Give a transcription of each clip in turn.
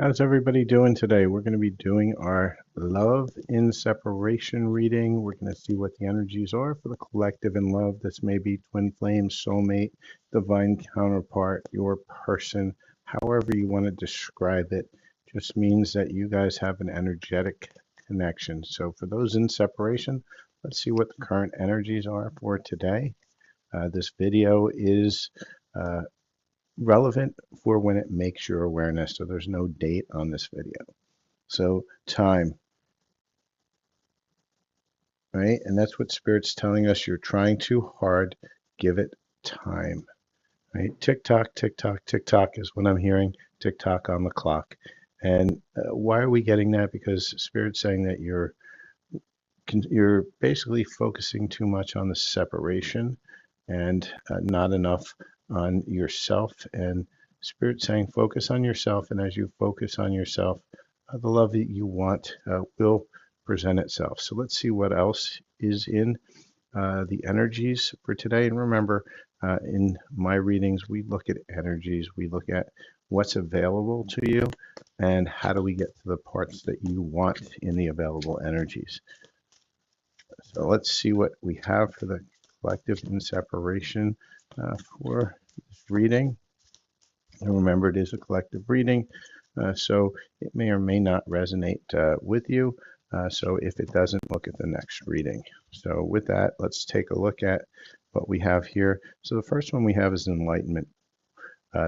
How's everybody doing today? We're going to be doing our love in separation reading. We're going to see what the energies are for the collective in love. This may be twin flame, soulmate, divine counterpart, your person, however you want to describe it. Just means that you guys have an energetic connection. So for those in separation, let's see what the current energies are for today. This video is uh, relevant for when it makes your awareness. So there's no date on this video. So time, right? And that's what Spirit's telling us. You're trying too hard. Give it time, right? Tick tock, tick tock, tick tock is what I'm hearing. Tick tock on the clock. And why are we getting that? Because Spirit's saying that you're basically focusing too much on the separation and not enough on yourself. And Spirit saying focus on yourself, and as you focus on yourself, the love that you want will present itself. So let's see what else is in the energies for today. And remember, in my readings, we look at energies, we look at what's available to you, and how do we get to the parts that you want in the available energies. So let's see what we have for the collective in separation for this reading. And remember, it is a collective reading, so it may or may not resonate with you. So if it doesn't, look at the next reading. So with that, let's take a look at what we have here. So the first one we have is enlightenment.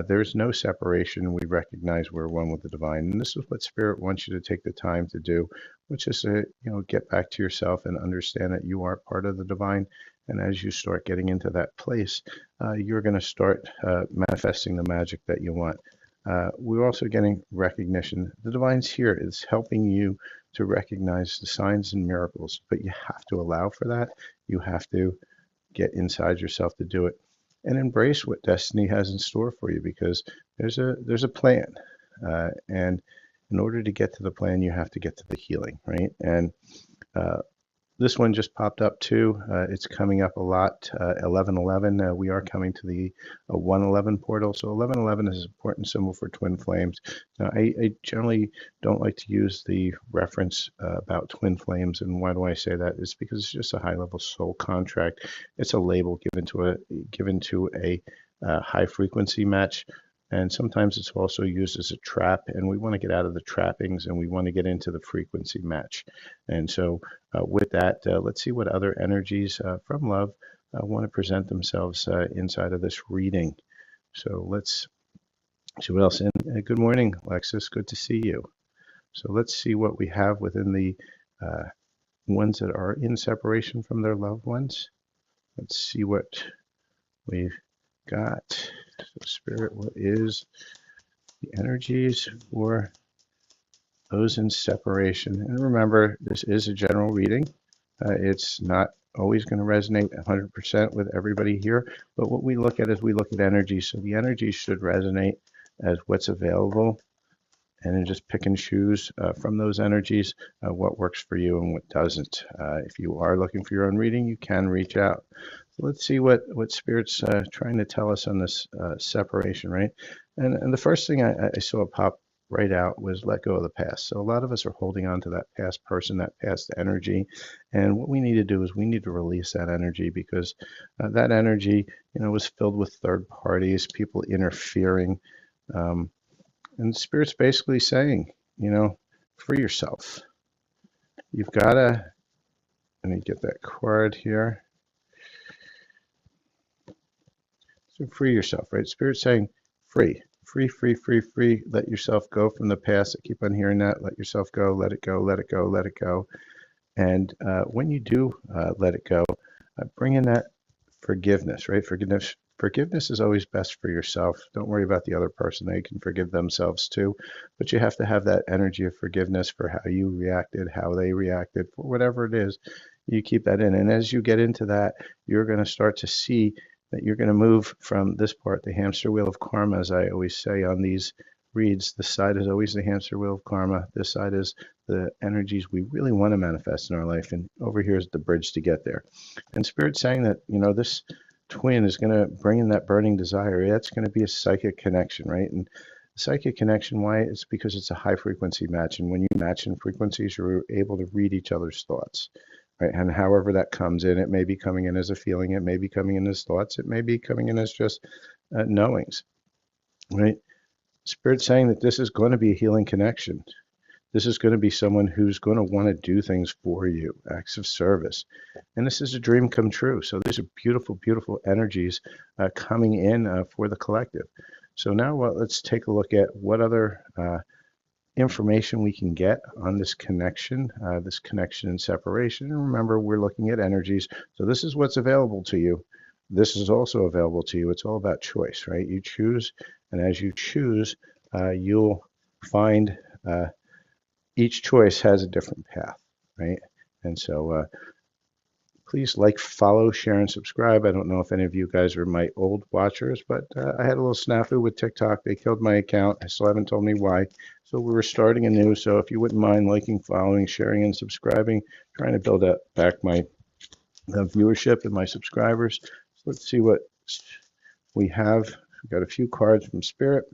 There's no separation. We recognize we're one with the divine, and this is what Spirit wants you to take the time to do, which is to get back to yourself and understand that you are part of the divine. And as you start getting into that place, you're going to start manifesting the magic that you want. We're also getting recognition. The divine's here. It's helping you to recognize the signs and miracles, but you have to allow for that. You have to get inside yourself to do it, and embrace what destiny has in store for you, because there's a plan, and in order to get to the plan, you have to get to the healing, right? And this one just popped up too. It's coming up a lot. 1111. We are coming to the 111 portal. So 1111 is an important symbol for twin flames. Now, I generally don't like to use the reference about twin flames. And why do I say that? It's because it's just a high-level soul contract. It's a label given to a high frequency match. And sometimes it's also used as a trap, and we want to get out of the trappings and we want to get into the frequency match. And so with that, let's see what other energies from love want to present themselves inside of this reading. So let's see what else. And good morning, Alexis. Good to see you. So let's see what we have within the ones that are in separation from their loved ones. Let's see what we've got. So Spirit, what is the energies for those in separation? And remember, this is a general reading. It's not always going to resonate 100% with everybody here, but what we look at is we look at energy. So the energies should resonate as what's available, and then just pick and choose from those energies what works for you and what doesn't. If you are looking for your own reading, you can reach out. So let's see what Spirit's trying to tell us on this separation, right? And the first thing I saw pop right out was let go of the past. So a lot of us are holding on to that past person, that past energy, and what we need to do is we need to release that energy, because that energy, was filled with third parties, people interfering. And Spirit's basically saying, free yourself. You've got to, let me get that card here. So free yourself, right? Spirit's saying free, free, free, free, free. Let yourself go from the past. I keep on hearing that. Let yourself go, let it go, let it go, let it go. And when you do let it go, bring in that forgiveness, right? Forgiveness is always best for yourself. Don't worry about the other person. They can forgive themselves too. But you have to have that energy of forgiveness for how you reacted, how they reacted, for whatever it is. You keep that in. And as you get into that, you're going to start to see that you're going to move from this part, the hamster wheel of karma, as I always say on these reads. This side is always the hamster wheel of karma. This side is the energies we really want to manifest in our life. And over here is the bridge to get there. And Spirit's saying that, this twin is going to bring in that burning desire. That's going to be a psychic connection, right? And Psychic connection, why? It's because it's a high frequency match. And when you match in frequencies, you're able to read each other's thoughts, right? And however that comes in, it may be coming in as a feeling, it may be coming in as thoughts, it may be coming in as just knowings, right? Spirit's saying that this is going to be a healing connection. This is going to be someone who's going to want to do things for you, acts of service. And this is a dream come true. So these are beautiful, beautiful energies coming in for the collective. So now let's take a look at what other information we can get on this connection and separation. And remember, we're looking at energies. So this is what's available to you. This is also available to you. It's all about choice, right? You choose, and as you choose, you'll find each choice has a different path, right? And so please like, follow, share, and subscribe. I don't know if any of you guys are my old watchers, but I had a little snafu with TikTok. They killed my account. I still haven't told me why. So we're starting anew. So if you wouldn't mind liking, following, sharing, and subscribing, trying to build up back my viewership and my subscribers. So let's see what we have. We've got a few cards from Spirit.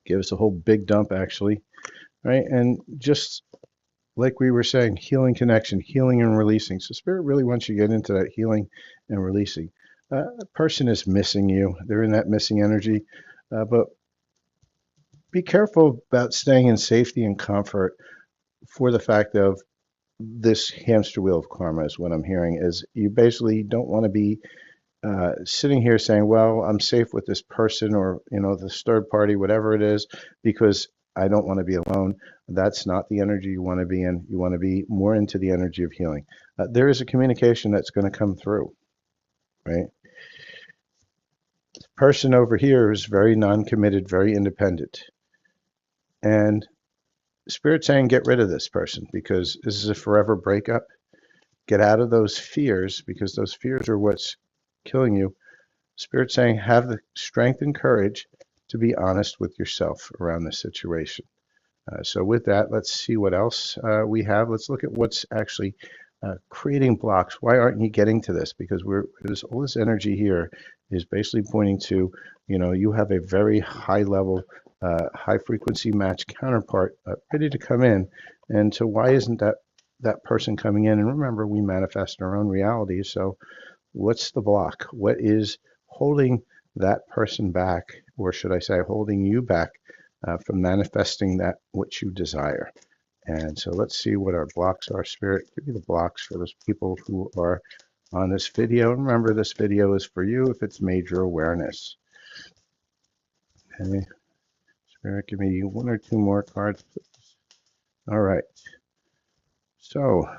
Give us a whole big dump, actually, right? And just like we were saying, healing connection, healing and releasing. So Spirit really wants you to get into that healing and releasing. A person is missing you. They're in that missing energy. But be careful about staying in safety and comfort for the fact of this hamster wheel of karma is what I'm hearing. Is you basically don't want to be sitting here saying, well, I'm safe with this person or, this third party, whatever it is, because I don't want to be alone. That's not the energy you want to be in. You want to be more into the energy of healing. There is a communication that's going to come through, right? This person over here is very non-committed, very independent. And Spirit's saying, get rid of this person because this is a forever breakup. Get out of those fears because those fears are what's killing you. Spirit's saying, have the strength and courage to be honest with yourself around this situation. So with that, let's see what else we have. Let's look at what's actually creating blocks. Why aren't you getting to this? Because there's all this energy here is basically pointing to, you have a very high level, high frequency match counterpart ready to come in. And so why isn't that person coming in? And remember, we manifest our own reality. So what's the block? What is holding that person back, or should I say holding you back from manifesting that which you desire? And so let's see what our blocks are. Spirit, give me the blocks for those people who are on this video. Remember, this video is for you if it's major awareness. Okay. Spirit, give me one or two more cards, please. All right. So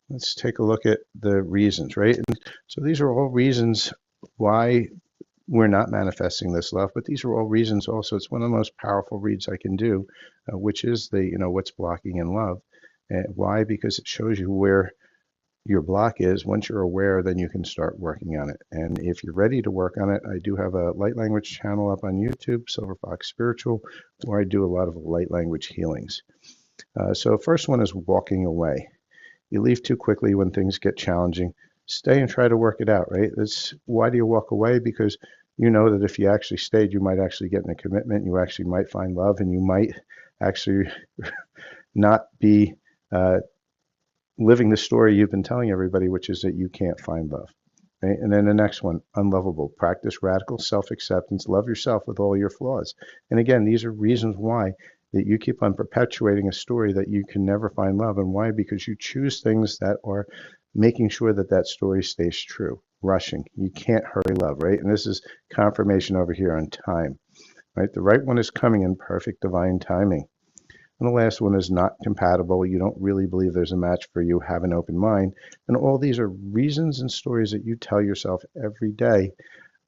let's take a look at the reasons, right? And so these are all reasons why we're not manifesting this love, but these are all reasons also. It's one of the most powerful reads I can do, which is the, what's blocking in love. And why? Because it shows you where your block is. Once you're aware, then you can start working on it. And if you're ready to work on it, I do have a light language channel up on YouTube, Silver Fox Spiritual, where I do a lot of light language healings. So first one is walking away. You leave too quickly when things get challenging. Stay and try to work it out, right? Why do you walk away? Because you know that if you actually stayed, you might actually get in a commitment. You actually might find love, and you might actually not be living the story you've been telling everybody, which is that you can't find love. Right? And then the next one, unlovable. Practice radical self-acceptance. Love yourself with all your flaws. And again, these are reasons why that you keep on perpetuating a story that you can never find love. And why? Because you choose things that are making sure that that story stays true. Rushing. You can't hurry love, right? And this is confirmation over here on time, right? The right one is coming in perfect divine timing. And the last one is not compatible. You don't really believe there's a match for you. Have an open mind. And all these are reasons and stories that you tell yourself every day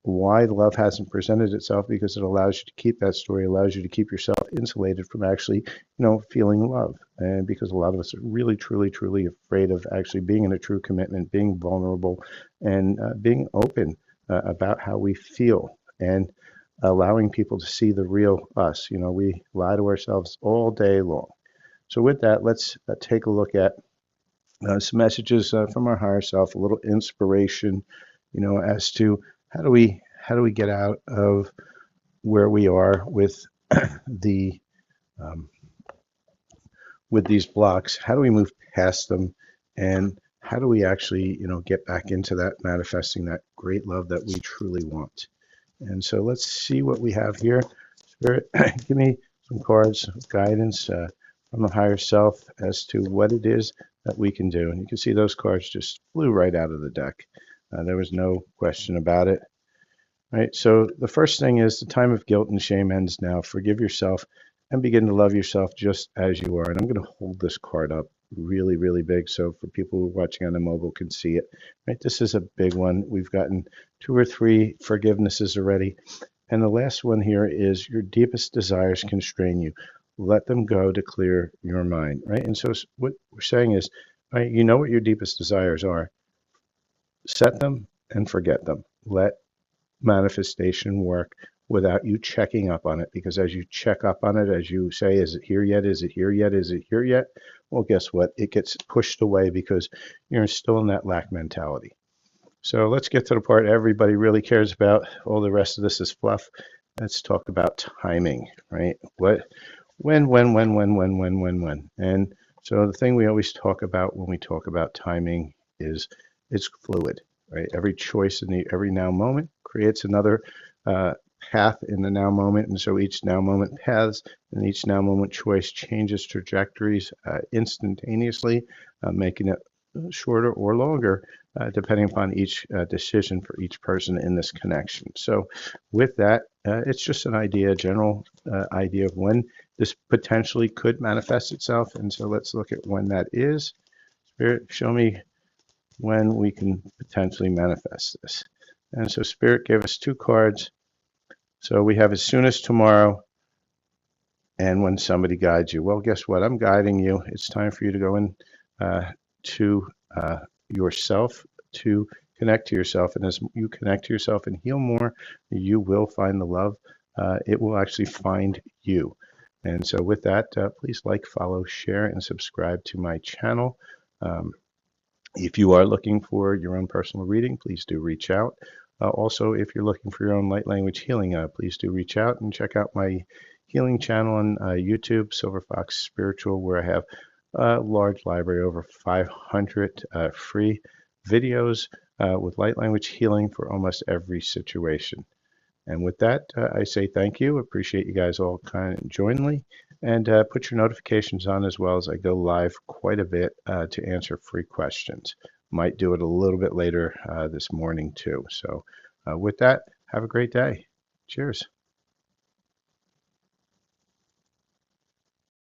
why love hasn't presented itself, because it allows you to keep that story, allows you to keep yourself insulated from actually, feeling love. And because a lot of us are really, truly, truly afraid of actually being in a true commitment, being vulnerable, and being open about how we feel, and allowing people to see the real us. We lie to ourselves all day long. So with that, let's take a look at some messages from our higher self, a little inspiration, as to how do we get out of where we are with the um, with these blocks. How do we move past them, and how do we actually, get back into that manifesting that great love that we truly want? And so let's see what we have here. Spirit, give me some cards of guidance from the higher self as to what it is that we can do. And you can see those cards just flew right out of the deck. There was no question about it. Right. So the first thing is the time of guilt and shame ends now. Forgive yourself and begin to love yourself just as you are. And I'm going to hold this card up really, really big so for people who are watching on the mobile can see it. Right. This is a big one. We've gotten 2 or 3 forgivenesses already. And the last one here is your deepest desires constrain you. Let them go to clear your mind. Right. And so what we're saying is, right, you know what your deepest desires are. Set them and forget them. Let manifestation work without you checking up on it, because as you check up on it, as you say, is it here yet, is it here yet, is it here yet, well, guess what, it gets pushed away because you're still in that lack mentality. So let's get to the part everybody really cares about. All the rest of this is fluff. Let's talk about timing, right? When. And so the thing we always talk about when we talk about timing is it's fluid, right? Every choice in the every now moment creates another path in the now moment. And so each now moment paths and each now moment choice changes trajectories instantaneously, making it shorter or longer, depending upon each decision for each person in this connection. So with that, it's just an idea, general idea of when this potentially could manifest itself. And so let's look at when that is. Spirit, show me when we can potentially manifest this. And so Spirit gave us 2 cards. So we have as soon as tomorrow and when somebody guides you. Well, guess what? I'm guiding you. It's time for you to go in to yourself, to connect to yourself. And as you connect to yourself and heal more, you will find the love. It will actually find you. And so with that, please like, follow, share, and subscribe to my channel. If you are looking for your own personal reading, please do reach out. Also, if you're looking for your own light language healing, please do reach out and check out my healing channel on YouTube, Silver Fox Spiritual, where I have a large library, over 500 free videos with light language healing for almost every situation. And with that, I say thank you. Appreciate you guys all kind of jointly. And put your notifications on as well, as I go live quite a bit to answer free questions. Might do it a little bit later this morning too. So with that, have a great day. Cheers.